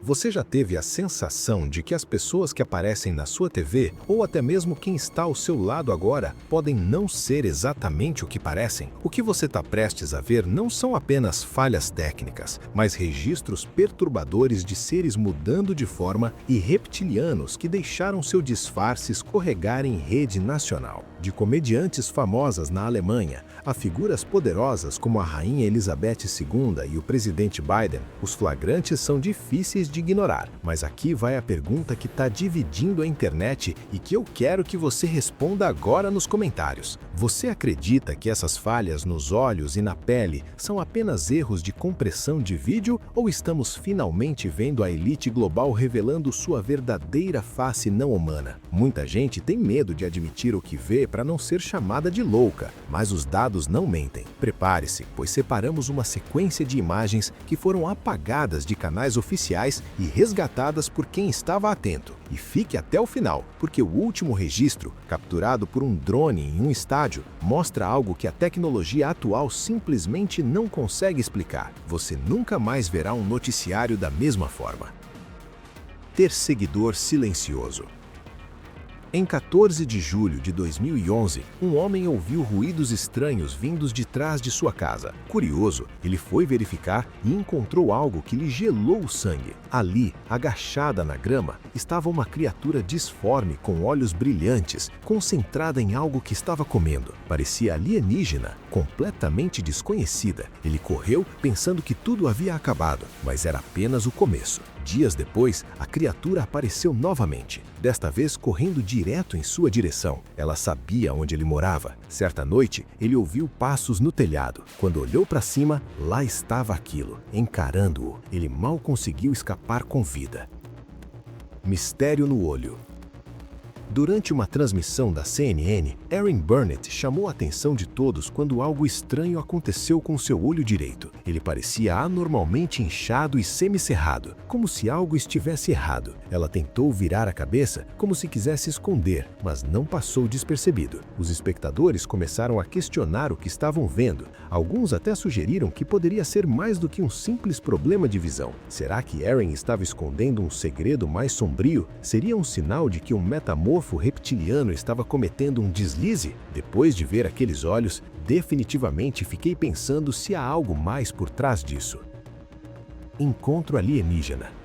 Você já teve a sensação de que as pessoas que aparecem na sua TV, ou até mesmo quem está ao seu lado agora, podem não ser exatamente o que parecem? O que você está prestes a ver não são apenas falhas técnicas, mas registros perturbadores de seres mudando de forma e reptilianos que deixaram seu disfarce escorregar em rede nacional. De comediantes famosas na Alemanha a figuras poderosas como a Rainha Elizabeth II e o presidente Biden, os flagrantes são difíceis de ignorar. Mas aqui vai a pergunta que está dividindo a internet e que eu quero que você responda agora nos comentários. Você acredita que essas falhas nos olhos e na pele são apenas erros de compressão de vídeo ou estamos finalmente vendo a elite global revelando sua verdadeira face não humana? Muita gente tem medo de admitir o que vê para não ser chamada de louca, mas os dados não mentem. Prepare-se, pois separamos uma sequência de imagens que foram apagadas de canais oficiais e resgatadas por quem estava atento. E fique até o final, porque o último registro, capturado por um drone em um estádio, mostra algo que a tecnologia atual simplesmente não consegue explicar. Você nunca mais verá um noticiário da mesma forma. Ter seguidor silencioso. Em 14 de julho de 2011, um homem ouviu ruídos estranhos vindos de trás de sua casa. Curioso, ele foi verificar e encontrou algo que lhe gelou o sangue. Ali, agachada na grama, estava uma criatura disforme com olhos brilhantes, concentrada em algo que estava comendo. Parecia alienígena, completamente desconhecida. Ele correu pensando que tudo havia acabado, mas era apenas o começo. Dias depois, a criatura apareceu novamente, desta vez correndo direto em sua direção. Ela sabia onde ele morava. Certa noite, ele ouviu passos no telhado. Quando olhou para cima, lá estava aquilo, encarando-o. Ele mal conseguiu escapar com vida. Mistério no olho. Durante uma transmissão da CNN, Erin Burnett chamou a atenção de todos quando algo estranho aconteceu com seu olho direito. Ele parecia anormalmente inchado e semicerrado, como se algo estivesse errado. Ela tentou virar a cabeça como se quisesse esconder, mas não passou despercebido. Os espectadores começaram a questionar o que estavam vendo. Alguns até sugeriram que poderia ser mais do que um simples problema de visão. Será que Erin estava escondendo um segredo mais sombrio? Seria um sinal de que um metamorfo reptiliano estava cometendo um deslize? Depois de ver aqueles olhos, definitivamente fiquei pensando se há algo mais por trás disso. Encontro alienígena.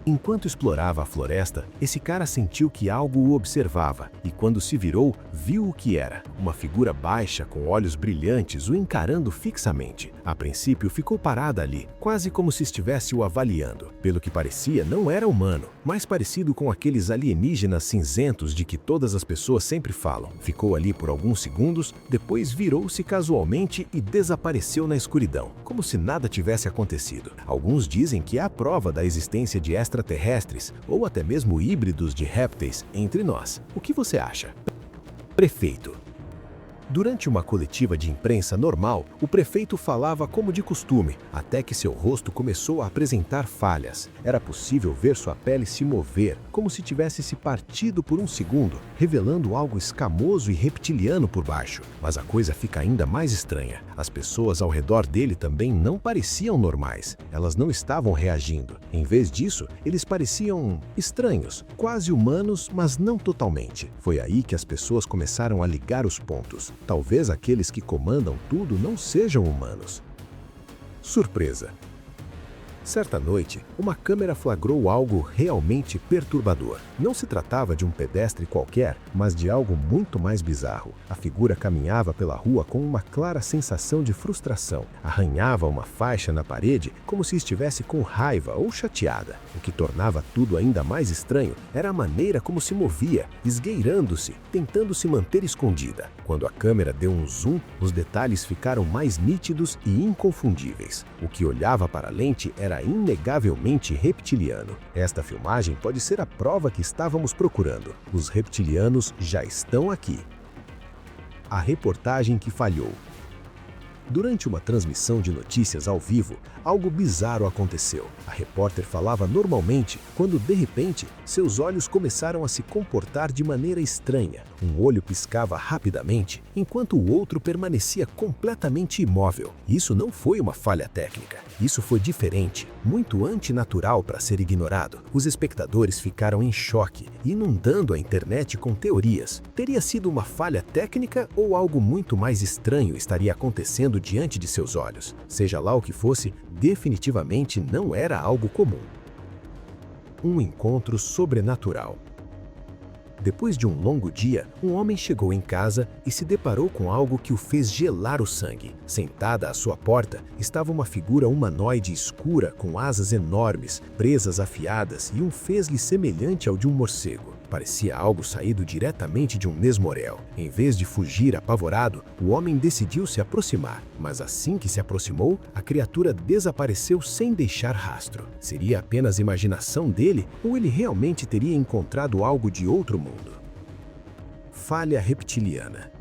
Enquanto explorava a floresta, esse cara sentiu que algo o observava e, quando se virou, viu o que era. Uma figura baixa com olhos brilhantes o encarando fixamente. A princípio, ficou parada ali, quase como se estivesse o avaliando. Pelo que parecia, não era humano, mais parecido com aqueles alienígenas cinzentos de que todas as pessoas sempre falam. Ficou ali por alguns segundos, depois virou-se casualmente e desapareceu na escuridão, como se nada tivesse acontecido. Alguns dizem que é a prova da existência de extraterrestres ou até mesmo híbridos de répteis entre nós. O que você acha? Prefeito. Durante uma coletiva de imprensa normal, o prefeito falava como de costume, até que seu rosto começou a apresentar falhas. Era possível ver sua pele se mover, como se tivesse se partido por um segundo, revelando algo escamoso e reptiliano por baixo. Mas a coisa fica ainda mais estranha. As pessoas ao redor dele também não pareciam normais. Elas não estavam reagindo. Em vez disso, eles pareciam estranhos, quase humanos, mas não totalmente. Foi aí que as pessoas começaram a ligar os pontos. Talvez aqueles que comandam tudo não sejam humanos. Surpresa. Certa noite, uma câmera flagrou algo realmente perturbador. Não se tratava de um pedestre qualquer, mas de algo muito mais bizarro. A figura caminhava pela rua com uma clara sensação de frustração. Arranhava uma faixa na parede como se estivesse com raiva ou chateada. O que tornava tudo ainda mais estranho era a maneira como se movia, esgueirando-se, tentando se manter escondida. Quando a câmera deu um zoom, os detalhes ficaram mais nítidos e inconfundíveis. O que olhava para a lente era inegavelmente reptiliano. Esta filmagem pode ser a prova que estávamos procurando. Os reptilianos já estão aqui. A reportagem que falhou. Durante uma transmissão de notícias ao vivo, algo bizarro aconteceu. A repórter falava normalmente, quando de repente, seus olhos começaram a se comportar de maneira estranha. Um olho piscava rapidamente, enquanto o outro permanecia completamente imóvel. Isso não foi uma falha técnica. Isso foi diferente, muito antinatural para ser ignorado. Os espectadores ficaram em choque, inundando a internet com teorias. Teria sido uma falha técnica ou algo muito mais estranho estaria acontecendo diante de seus olhos? Seja lá o que fosse, definitivamente não era algo comum. Um encontro sobrenatural. Depois de um longo dia, um homem chegou em casa e se deparou com algo que o fez gelar o sangue. Sentada à sua porta, estava uma figura humanoide escura com asas enormes, presas afiadas e um fez-lhe semelhante ao de um morcego. Parecia algo saído diretamente de um mesmorel. Em vez de fugir apavorado, o homem decidiu se aproximar, mas assim que se aproximou, a criatura desapareceu sem deixar rastro. Seria apenas imaginação dele ou ele realmente teria encontrado algo de outro mundo? Falha reptiliana.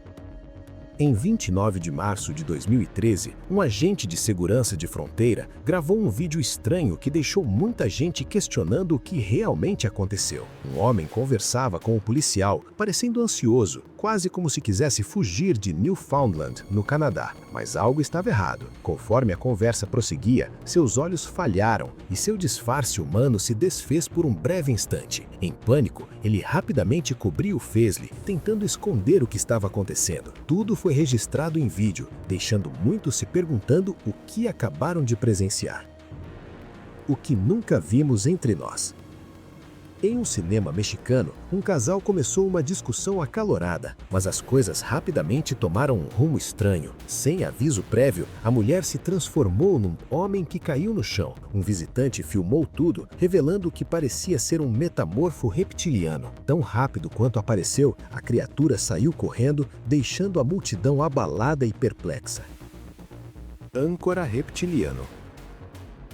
Em 29 de março de 2013, um agente de segurança de fronteira gravou um vídeo estranho que deixou muita gente questionando o que realmente aconteceu. Um homem conversava com o policial, parecendo ansioso, quase como se quisesse fugir de Newfoundland, no Canadá. Mas algo estava errado. Conforme a conversa prosseguia, seus olhos falharam e seu disfarce humano se desfez por um breve instante. Em pânico, ele rapidamente cobriu o fez-lhe, tentando esconder o que estava acontecendo. Tudo foi registrado em vídeo, deixando muitos se perguntando o que acabaram de presenciar. O que nunca vimos entre nós. Em um cinema mexicano, um casal começou uma discussão acalorada, mas as coisas rapidamente tomaram um rumo estranho. Sem aviso prévio, a mulher se transformou num homem que caiu no chão. Um visitante filmou tudo, revelando que parecia ser um metamorfo reptiliano. Tão rápido quanto apareceu, a criatura saiu correndo, deixando a multidão abalada e perplexa. Âncora reptiliano.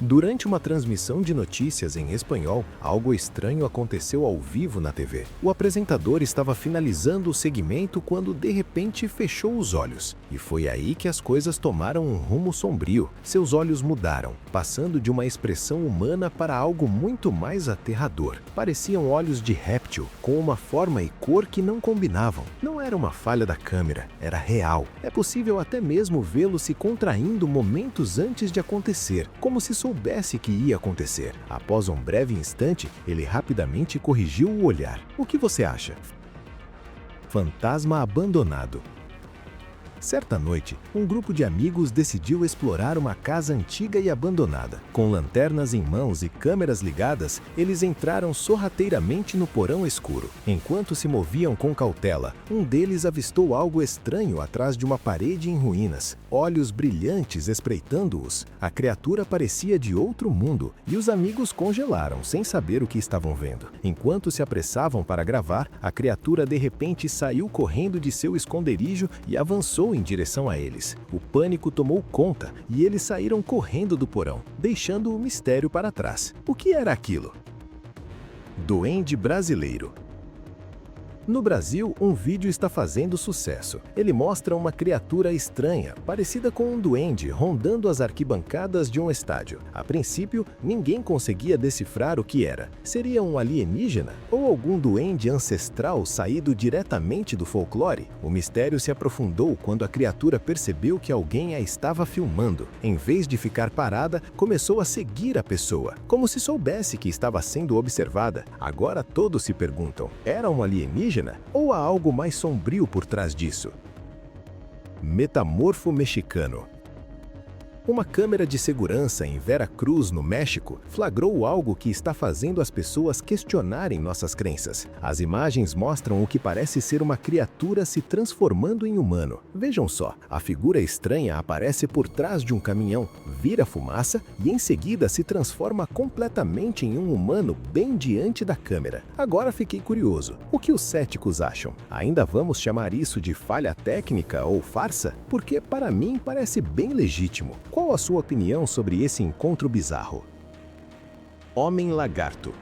Durante uma transmissão de notícias em espanhol, algo estranho aconteceu ao vivo na TV. O apresentador estava finalizando o segmento quando de repente fechou os olhos. E foi aí que as coisas tomaram um rumo sombrio. Seus olhos mudaram, passando de uma expressão humana para algo muito mais aterrador. Pareciam olhos de réptil, com uma forma e cor que não combinavam. Não era uma falha da câmera, era real. É possível até mesmo vê-lo se contraindo momentos antes de acontecer, como se soubesse que ia acontecer. Após um breve instante, ele rapidamente corrigiu o olhar. O que você acha? Fantasma abandonado. Certa noite, um grupo de amigos decidiu explorar uma casa antiga e abandonada. Com lanternas em mãos e câmeras ligadas, eles entraram sorrateiramente no porão escuro. Enquanto se moviam com cautela, um deles avistou algo estranho atrás de uma parede em ruínas. Olhos brilhantes espreitando-os. A criatura parecia de outro mundo e os amigos congelaram, sem saber o que estavam vendo. Enquanto se apressavam para gravar, a criatura de repente saiu correndo de seu esconderijo e avançou em direção a eles. O pânico tomou conta e eles saíram correndo do porão, deixando o mistério para trás. O que era aquilo? Duende brasileiro. No Brasil, um vídeo está fazendo sucesso. Ele mostra uma criatura estranha, parecida com um duende, rondando as arquibancadas de um estádio. A princípio, ninguém conseguia decifrar o que era. Seria um alienígena? Ou algum duende ancestral saído diretamente do folclore? O mistério se aprofundou quando a criatura percebeu que alguém a estava filmando. Em vez de ficar parada, começou a seguir a pessoa, como se soubesse que estava sendo observada. Agora todos se perguntam, era um alienígena? Ou há algo mais sombrio por trás disso? Metamorfo mexicano. Uma câmera de segurança em Veracruz, no México, flagrou algo que está fazendo as pessoas questionarem nossas crenças. As imagens mostram o que parece ser uma criatura se transformando em humano. Vejam só, a figura estranha aparece por trás de um caminhão, vira fumaça e em seguida se transforma completamente em um humano bem diante da câmera. Agora fiquei curioso. O que os céticos acham? Ainda vamos chamar isso de falha técnica ou farsa? Porque para mim parece bem legítimo. Qual a sua opinião sobre esse encontro bizarro? Homem-lagarto.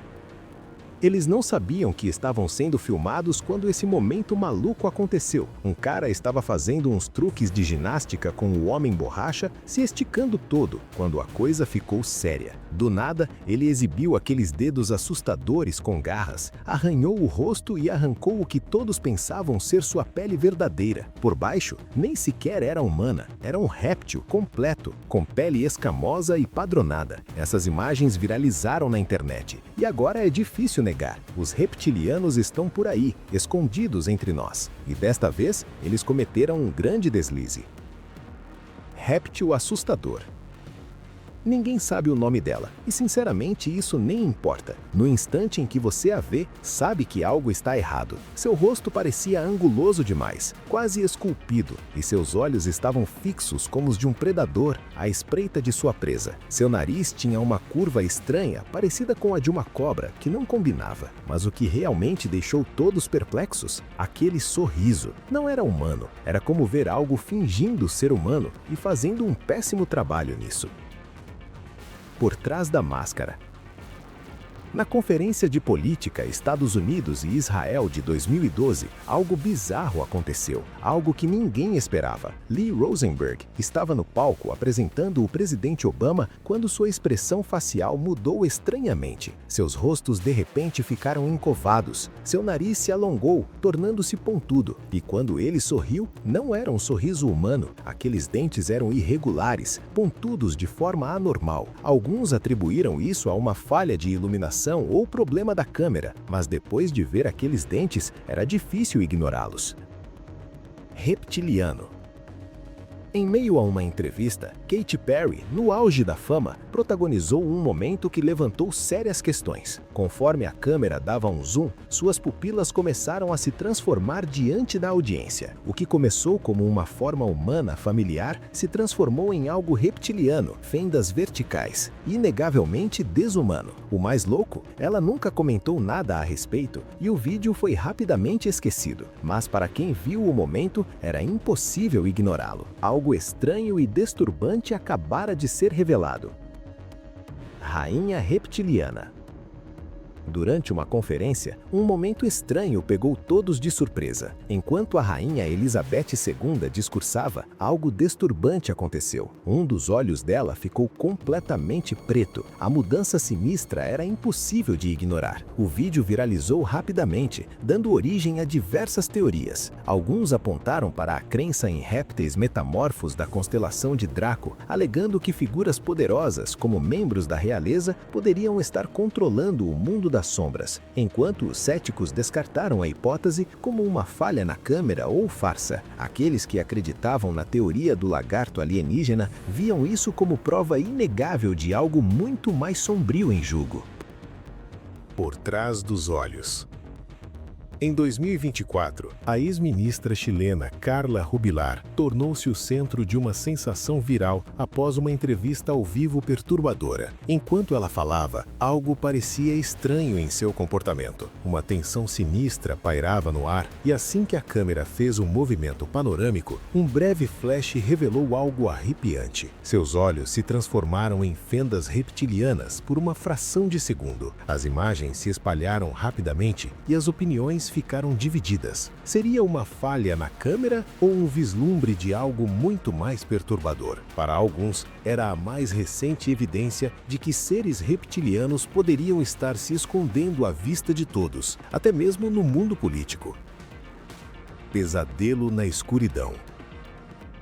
Eles não sabiam que estavam sendo filmados quando esse momento maluco aconteceu. Um cara estava fazendo uns truques de ginástica com o homem borracha, se esticando todo, quando a coisa ficou séria. Do nada, ele exibiu aqueles dedos assustadores com garras, arranhou o rosto e arrancou o que todos pensavam ser sua pele verdadeira. Por baixo, nem sequer era humana, era um réptil completo, com pele escamosa e padronada. Essas imagens viralizaram na internet. E agora é difícil negar, os reptilianos estão por aí, escondidos entre nós. E desta vez, eles cometeram um grande deslize. Réptil assustador. Ninguém sabe o nome dela, e sinceramente isso nem importa. No instante em que você a vê, sabe que algo está errado. Seu rosto parecia anguloso demais, quase esculpido, e seus olhos estavam fixos como os de um predador à espreita de sua presa. Seu nariz tinha uma curva estranha, parecida com a de uma cobra, que não combinava. Mas o que realmente deixou todos perplexos? Aquele sorriso. Não era humano, era como ver algo fingindo ser humano e fazendo um péssimo trabalho nisso. Por trás da máscara. Na Conferência de Política Estados Unidos e Israel de 2012, algo bizarro aconteceu, algo que ninguém esperava. Lee Rosenberg estava no palco apresentando o presidente Obama quando sua expressão facial mudou estranhamente. Seus rostos de repente ficaram encovados, seu nariz se alongou, tornando-se pontudo, e quando ele sorriu, não era um sorriso humano, aqueles dentes eram irregulares, pontudos de forma anormal. Alguns atribuíram isso a uma falha de iluminação ou problema da câmera, mas depois de ver aqueles dentes, era difícil ignorá-los. Reptiliano. Em meio a uma entrevista, Katy Perry, no auge da fama, protagonizou um momento que levantou sérias questões. Conforme a câmera dava um zoom, suas pupilas começaram a se transformar diante da audiência. O que começou como uma forma humana familiar se transformou em algo reptiliano, fendas verticais, inegavelmente desumano. O mais louco, ela nunca comentou nada a respeito e o vídeo foi rapidamente esquecido. Mas para quem viu o momento, era impossível ignorá-lo. Algo estranho e disturbante acabara de ser revelado. Rainha reptiliana. Durante uma conferência, um momento estranho pegou todos de surpresa. Enquanto a rainha Elizabeth II discursava, algo disturbante aconteceu. Um dos olhos dela ficou completamente preto. A mudança sinistra era impossível de ignorar. O vídeo viralizou rapidamente, dando origem a diversas teorias. Alguns apontaram para a crença em répteis metamorfos da constelação de Draco, alegando que figuras poderosas, como membros da realeza, poderiam estar controlando o mundo das sombras, enquanto os céticos descartaram a hipótese como uma falha na câmera ou farsa. Aqueles que acreditavam na teoria do lagarto alienígena viam isso como prova inegável de algo muito mais sombrio em jogo. Por trás dos olhos. Em 2024, a ex-ministra chilena Carla Rubilar tornou-se o centro de uma sensação viral após uma entrevista ao vivo perturbadora. Enquanto ela falava, algo parecia estranho em seu comportamento. Uma tensão sinistra pairava no ar e assim que a câmera fez um movimento panorâmico, um breve flash revelou algo arrepiante. Seus olhos se transformaram em fendas reptilianas por uma fração de segundo. As imagens se espalharam rapidamente e as opiniões ficaram divididas. Seria uma falha na câmera ou um vislumbre de algo muito mais perturbador? Para alguns, era a mais recente evidência de que seres reptilianos poderiam estar se escondendo à vista de todos, até mesmo no mundo político. Pesadelo na escuridão.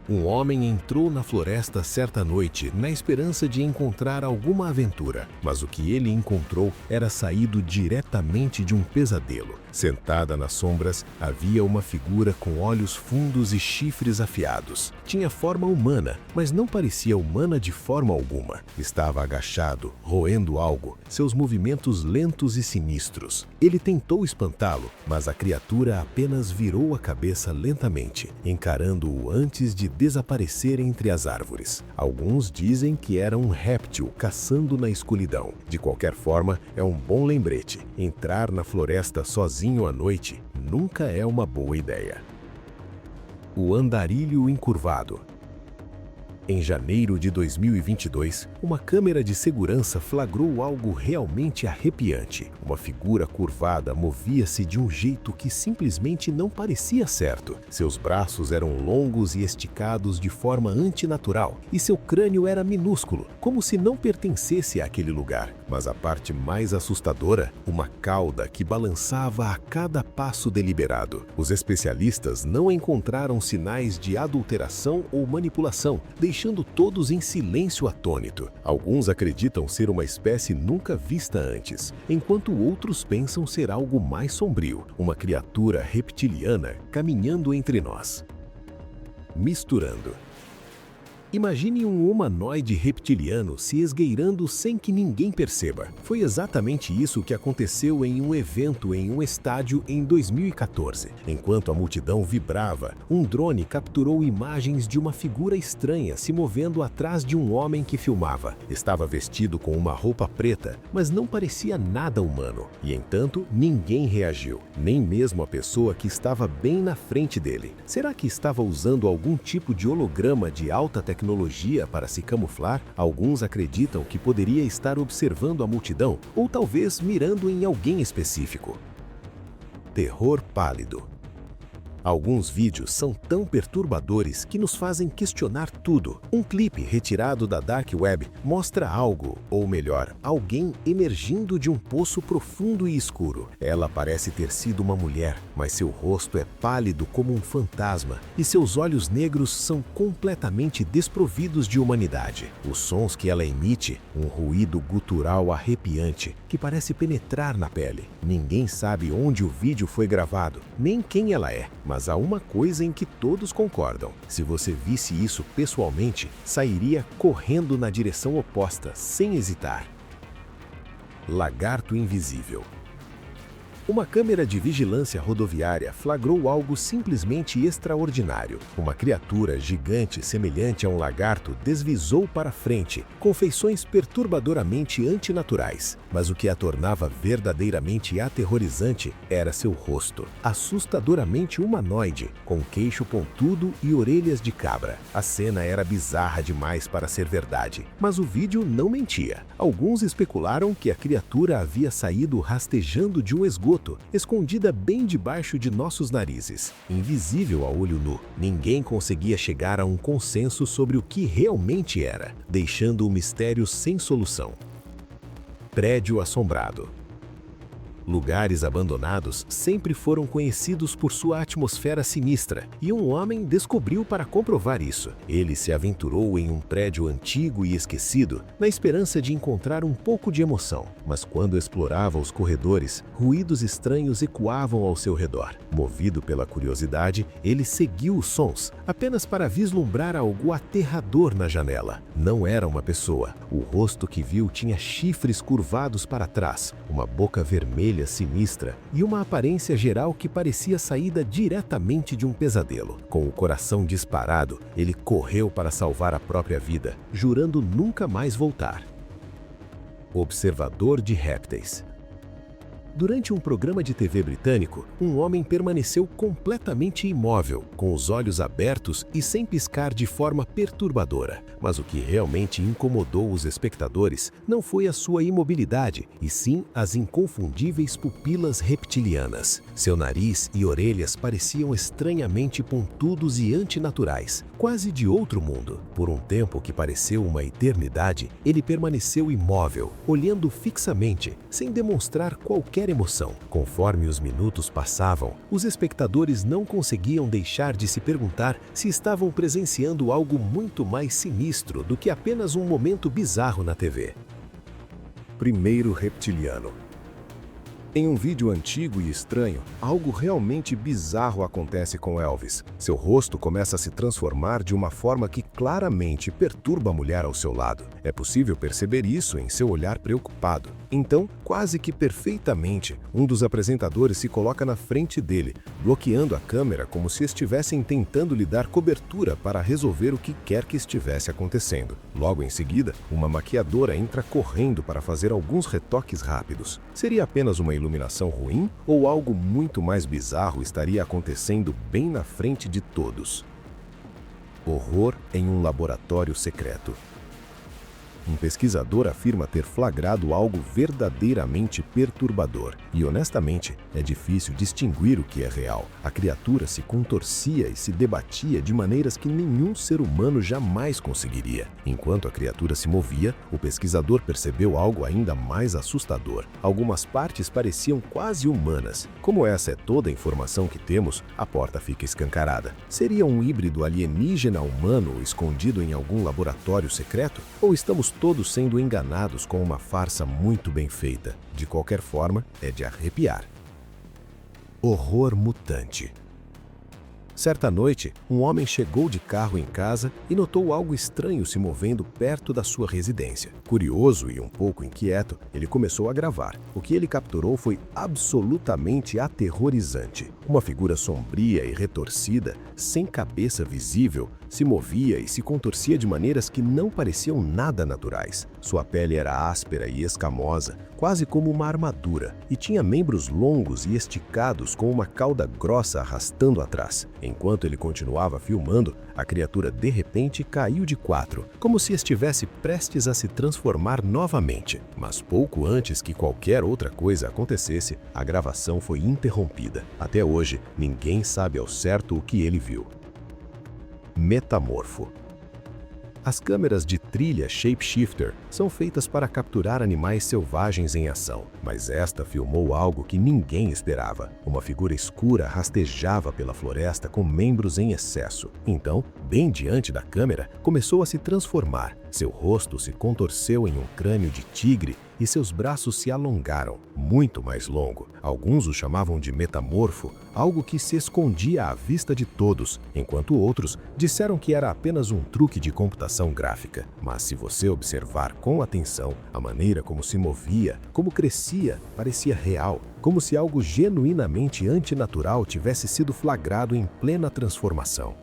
Um homem entrou na floresta certa noite na esperança de encontrar alguma aventura, mas o que ele encontrou era saído diretamente de um pesadelo. Sentada nas sombras, havia uma figura com olhos fundos e chifres afiados. Tinha forma humana, mas não parecia humana de forma alguma. Estava agachado, roendo algo, seus movimentos lentos e sinistros. Ele tentou espantá-lo, mas a criatura apenas virou a cabeça lentamente, encarando-o antes de desaparecer entre as árvores. Alguns dizem que era um réptil caçando na escuridão. De qualquer forma, é um bom lembrete. Entrar na floresta sozinho à noite nunca é uma boa ideia. O andarilho encurvado. Em janeiro de 2022, uma câmera de segurança flagrou algo realmente arrepiante. Uma figura curvada movia-se de um jeito que simplesmente não parecia certo. Seus braços eram longos e esticados de forma antinatural, e seu crânio era minúsculo, como se não pertencesse àquele lugar. Mas a parte mais assustadora, uma cauda que balançava a cada passo deliberado. Os especialistas não encontraram sinais de adulteração ou manipulação, deixando todos em silêncio atônito. Alguns acreditam ser uma espécie nunca vista antes, enquanto outros pensam ser algo mais sombrio, uma criatura reptiliana caminhando entre nós. Misturando. Imagine um humanoide reptiliano se esgueirando sem que ninguém perceba. Foi exatamente isso que aconteceu em um evento em um estádio em 2014. Enquanto a multidão vibrava, um drone capturou imagens de uma figura estranha se movendo atrás de um homem que filmava. Estava vestido com uma roupa preta, mas não parecia nada humano. E, entanto, ninguém reagiu, nem mesmo a pessoa que estava bem na frente dele. Será que estava usando algum tipo de holograma de alta tecnologia para se camuflar? Alguns acreditam que poderia estar observando a multidão ou talvez mirando em alguém específico. Terror pálido. Alguns vídeos são tão perturbadores que nos fazem questionar tudo. Um clipe retirado da Dark Web mostra algo, ou melhor, alguém emergindo de um poço profundo e escuro. Ela parece ter sido uma mulher, mas seu rosto é pálido como um fantasma e seus olhos negros são completamente desprovidos de humanidade. Os sons que ela emite, um ruído gutural arrepiante que parece penetrar na pele. Ninguém sabe onde o vídeo foi gravado, nem quem ela é. Mas há uma coisa em que todos concordam. Se você visse isso pessoalmente, sairia correndo na direção oposta, sem hesitar. Lagarto invisível. Uma câmera de vigilância rodoviária flagrou algo simplesmente extraordinário. Uma criatura gigante semelhante a um lagarto deslizou para frente, com feições perturbadoramente antinaturais. Mas o que a tornava verdadeiramente aterrorizante era seu rosto, assustadoramente humanoide, com queixo pontudo e orelhas de cabra. A cena era bizarra demais para ser verdade, mas o vídeo não mentia. Alguns especularam que a criatura havia saído rastejando de um esgoto, escondida bem debaixo de nossos narizes. Invisível a olho nu, ninguém conseguia chegar a um consenso sobre o que realmente era, deixando o mistério sem solução. Prédio assombrado. Lugares abandonados sempre foram conhecidos por sua atmosfera sinistra, e um homem descobriu para comprovar isso. Ele se aventurou em um prédio antigo e esquecido, na esperança de encontrar um pouco de emoção. Mas quando explorava os corredores, ruídos estranhos ecoavam ao seu redor. Movido pela curiosidade, ele seguiu os sons, apenas para vislumbrar algo aterrador na janela. Não era uma pessoa. O rosto que viu tinha chifres curvados para trás, uma boca vermelha sinistra e uma aparência geral que parecia saída diretamente de um pesadelo. Com o coração disparado, ele correu para salvar a própria vida, jurando nunca mais voltar. Observador de répteis. Durante um programa de TV britânico, um homem permaneceu completamente imóvel, com os olhos abertos e sem piscar de forma perturbadora. Mas o que realmente incomodou os espectadores não foi a sua imobilidade, e sim as inconfundíveis pupilas reptilianas. Seu nariz e orelhas pareciam estranhamente pontudos e antinaturais, quase de outro mundo. Por um tempo que pareceu uma eternidade, ele permaneceu imóvel, olhando fixamente, sem demonstrar qualquer emoção. Conforme os minutos passavam, os espectadores não conseguiam deixar de se perguntar se estavam presenciando algo muito mais sinistro do que apenas um momento bizarro na TV. Primeiro reptiliano. Em um vídeo antigo e estranho, algo realmente bizarro acontece com Elvis. Seu rosto começa a se transformar de uma forma que claramente perturba a mulher ao seu lado. É possível perceber isso em seu olhar preocupado. Então, quase que perfeitamente, um dos apresentadores se coloca na frente dele, bloqueando a câmera como se estivessem tentando lhe dar cobertura para resolver o que quer que estivesse acontecendo. Logo em seguida, uma maquiadora entra correndo para fazer alguns retoques rápidos. Seria apenas uma iluminação ruim ou algo muito mais bizarro estaria acontecendo bem na frente de todos? Horror em um laboratório secreto. Um pesquisador afirma ter flagrado algo verdadeiramente perturbador. E, honestamente, é difícil distinguir o que é real. A criatura se contorcia e se debatia de maneiras que nenhum ser humano jamais conseguiria. Enquanto a criatura se movia, o pesquisador percebeu algo ainda mais assustador. Algumas partes pareciam quase humanas. Como essa é toda a informação que temos, a porta fica escancarada. Seria um híbrido alienígena humano escondido em algum laboratório secreto? Ou estamos todos sendo enganados com uma farsa muito bem feita? De qualquer forma, é de arrepiar. Horror mutante. Certa noite, um homem chegou de carro em casa e notou algo estranho se movendo perto da sua residência. Curioso e um pouco inquieto, ele começou a gravar. O que ele capturou foi absolutamente aterrorizante. Uma figura sombria e retorcida, sem cabeça visível, se movia e se contorcia de maneiras que não pareciam nada naturais. Sua pele era áspera e escamosa, quase como uma armadura, e tinha membros longos e esticados com uma cauda grossa arrastando atrás. Enquanto ele continuava filmando, a criatura de repente caiu de quatro, como se estivesse prestes a se transformar novamente. Mas pouco antes que qualquer outra coisa acontecesse, a gravação foi interrompida. Até hoje, ninguém sabe ao certo o que ele viu. Metamorfo. As câmeras de trilha Shapeshifter são feitas para capturar animais selvagens em ação, mas esta filmou algo que ninguém esperava. Uma figura escura rastejava pela floresta com membros em excesso. Então, bem diante da câmera, começou a se transformar. Seu rosto se contorceu em um crânio de tigre e seus braços se alongaram, muito mais longo. Alguns o chamavam de metamorfo, algo que se escondia à vista de todos, enquanto outros disseram que era apenas um truque de computação gráfica. Mas se você observar com atenção, a maneira como se movia, como crescia, parecia real, como se algo genuinamente antinatural tivesse sido flagrado em plena transformação.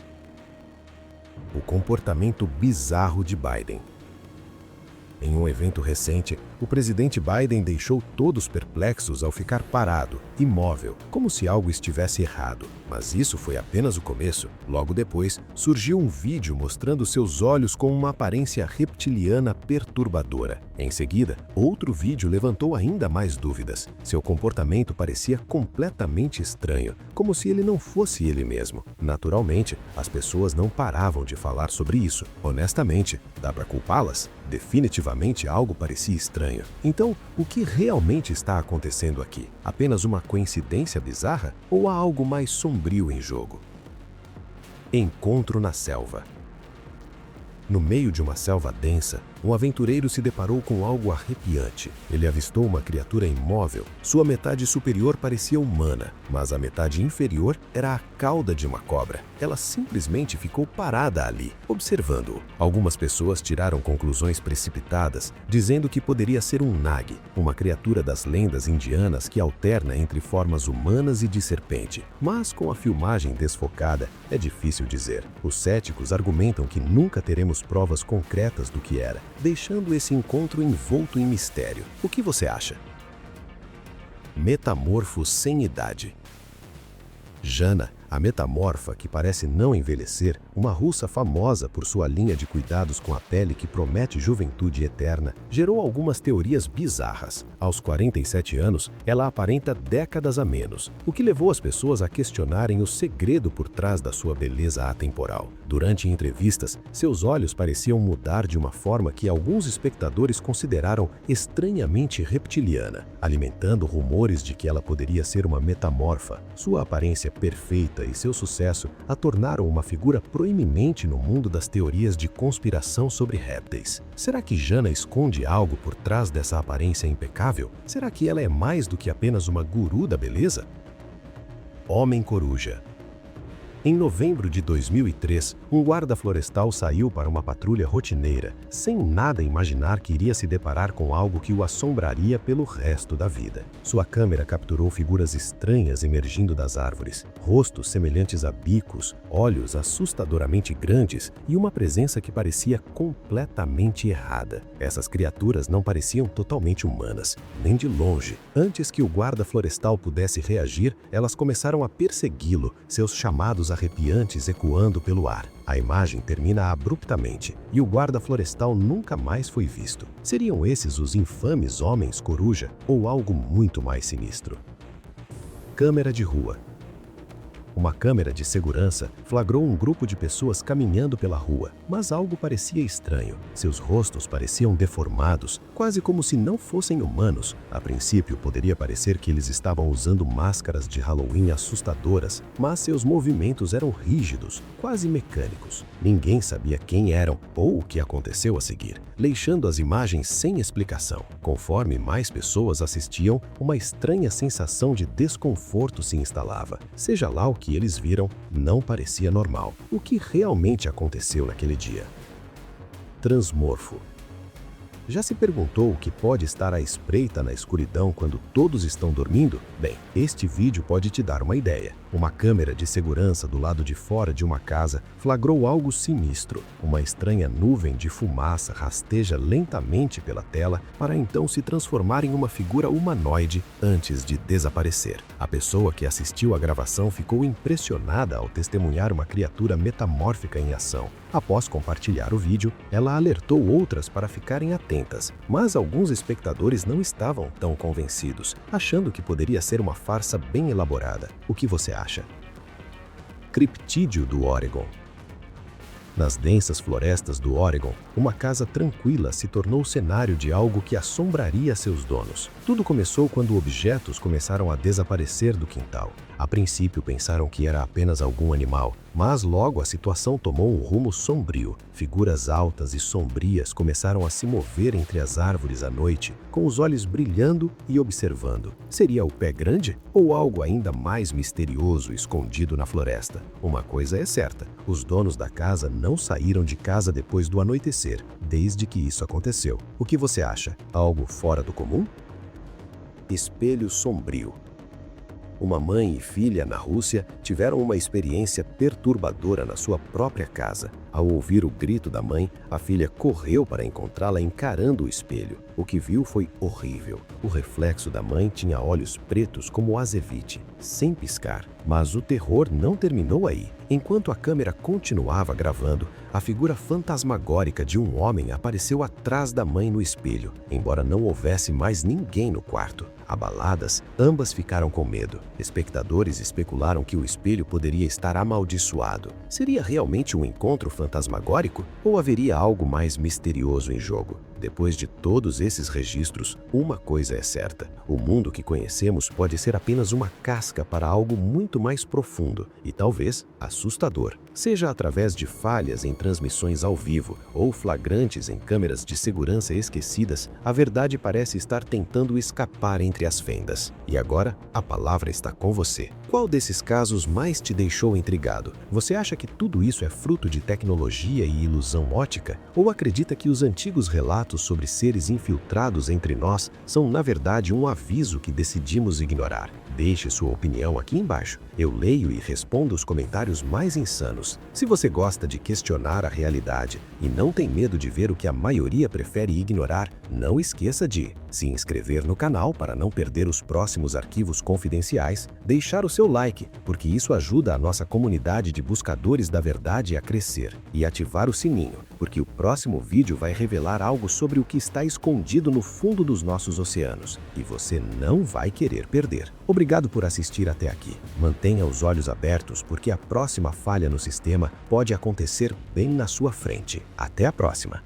O comportamento bizarro de Biden. Em um evento recente, o presidente Biden deixou todos perplexos ao ficar parado, imóvel, como se algo estivesse errado. Mas isso foi apenas o começo. Logo depois, surgiu um vídeo mostrando seus olhos com uma aparência reptiliana perturbadora. Em seguida, outro vídeo levantou ainda mais dúvidas. Seu comportamento parecia completamente estranho, como se ele não fosse ele mesmo. Naturalmente, as pessoas não paravam de falar sobre isso. Honestamente, dá para culpá-las? Definitivamente algo parecia estranho. Então, o que realmente está acontecendo aqui? Apenas uma coincidência bizarra ou há algo mais sombrio em jogo? Encontro na selva. No meio de uma selva densa, um aventureiro se deparou com algo arrepiante. Ele avistou uma criatura imóvel. Sua metade superior parecia humana, mas a metade inferior era a cauda de uma cobra. Ela simplesmente ficou parada ali, observando-o. Algumas pessoas tiraram conclusões precipitadas, dizendo que poderia ser um Nag, uma criatura das lendas indianas que alterna entre formas humanas e de serpente. Mas com a filmagem desfocada, é difícil dizer. Os céticos argumentam que nunca teremos provas concretas do que era, deixando esse encontro envolto em mistério. O que você acha? Metamorfo sem idade. Jana, a metamorfa que parece não envelhecer, uma russa famosa por sua linha de cuidados com a pele que promete juventude eterna, gerou algumas teorias bizarras. Aos 47 anos, ela aparenta décadas a menos, o que levou as pessoas a questionarem o segredo por trás da sua beleza atemporal. Durante entrevistas, seus olhos pareciam mudar de uma forma que alguns espectadores consideraram estranhamente reptiliana, alimentando rumores de que ela poderia ser uma metamorfa. Sua aparência perfeita e seu sucesso a tornaram uma figura proeminente no mundo das teorias de conspiração sobre répteis. Será que Jana esconde algo por trás dessa aparência impecável? Será que ela é mais do que apenas uma guru da beleza? Homem-coruja. Em novembro de 2003, um guarda florestal saiu para uma patrulha rotineira, sem nada imaginar que iria se deparar com algo que o assombraria pelo resto da vida. Sua câmera capturou figuras estranhas emergindo das árvores, rostos semelhantes a bicos, olhos assustadoramente grandes e uma presença que parecia completamente errada. Essas criaturas não pareciam totalmente humanas, nem de longe. Antes que o guarda florestal pudesse reagir, elas começaram a persegui-lo, seus chamados sons arrepiantes ecoando pelo ar. A imagem termina abruptamente e o guarda florestal nunca mais foi visto. Seriam esses os infames homens coruja ou algo muito mais sinistro? Câmera de rua. Uma câmera de segurança flagrou um grupo de pessoas caminhando pela rua, mas algo parecia estranho. Seus rostos pareciam deformados, quase como se não fossem humanos. A princípio, poderia parecer que eles estavam usando máscaras de Halloween assustadoras, mas seus movimentos eram rígidos, quase mecânicos. Ninguém sabia quem eram ou o que aconteceu a seguir, deixando as imagens sem explicação. Conforme mais pessoas assistiam, uma estranha sensação de desconforto se instalava. Seja lá o que eles viram, não parecia normal. O que realmente aconteceu naquele dia? Transmorfo. Já se perguntou o que pode estar à espreita na escuridão quando todos estão dormindo? Bem, este vídeo pode te dar uma ideia. Uma câmera de segurança do lado de fora de uma casa flagrou algo sinistro. Uma estranha nuvem de fumaça rasteja lentamente pela tela para então se transformar em uma figura humanoide antes de desaparecer. A pessoa que assistiu à gravação ficou impressionada ao testemunhar uma criatura metamórfica em ação. Após compartilhar o vídeo, ela alertou outras para ficarem atentas, mas alguns espectadores não estavam tão convencidos, achando que poderia ser uma farsa bem elaborada. O que você acha? Criptídeo do Oregon. Nas densas florestas do Oregon, uma casa tranquila se tornou o cenário de algo que assombraria seus donos. Tudo começou quando objetos começaram a desaparecer do quintal. A princípio pensaram que era apenas algum animal, mas logo a situação tomou um rumo sombrio. Figuras altas e sombrias começaram a se mover entre as árvores à noite, com os olhos brilhando e observando. Seria o pé grande ou algo ainda mais misterioso escondido na floresta? Uma coisa é certa, os donos da casa não saíram de casa depois do anoitecer, desde que isso aconteceu. O que você acha? Algo fora do comum? Espelho sombrio. Uma mãe e filha na Rússia tiveram uma experiência perturbadora na sua própria casa. Ao ouvir o grito da mãe, a filha correu para encontrá-la encarando o espelho. O que viu foi horrível. O reflexo da mãe tinha olhos pretos como azevite, sem piscar. Mas o terror não terminou aí. Enquanto a câmera continuava gravando, a figura fantasmagórica de um homem apareceu atrás da mãe no espelho, embora não houvesse mais ninguém no quarto. Abaladas, ambas ficaram com medo. Espectadores especularam que o espelho poderia estar amaldiçoado. Seria realmente um encontro fantasmagórico ou haveria algo mais misterioso em jogo? Depois de todos esses registros, uma coisa é certa: o mundo que conhecemos pode ser apenas uma casca para algo muito mais profundo e talvez assustador. Seja através de falhas em transmissões ao vivo ou flagrantes em câmeras de segurança esquecidas, a verdade parece estar tentando escapar entre as fendas. E agora, a palavra está com você. Qual desses casos mais te deixou intrigado? Você acha que tudo isso é fruto de tecnologia e ilusão ótica? Ou acredita que os antigos relatos sobre seres infiltrados entre nós são, na verdade, um aviso que decidimos ignorar? Deixe sua opinião aqui embaixo. Eu leio e respondo os comentários mais insanos. Se você gosta de questionar a realidade e não tem medo de ver o que a maioria prefere ignorar, não esqueça de se inscrever no canal para não perder os próximos arquivos confidenciais, deixar o seu like, porque isso ajuda a nossa comunidade de buscadores da verdade a crescer, e ativar o sininho, porque o próximo vídeo vai revelar algo sobre o que está escondido no fundo dos nossos oceanos, e você não vai querer perder. Obrigado por assistir até aqui. Mantenha os olhos abertos, porque a próxima falha no sistema pode acontecer bem na sua frente. Até a próxima!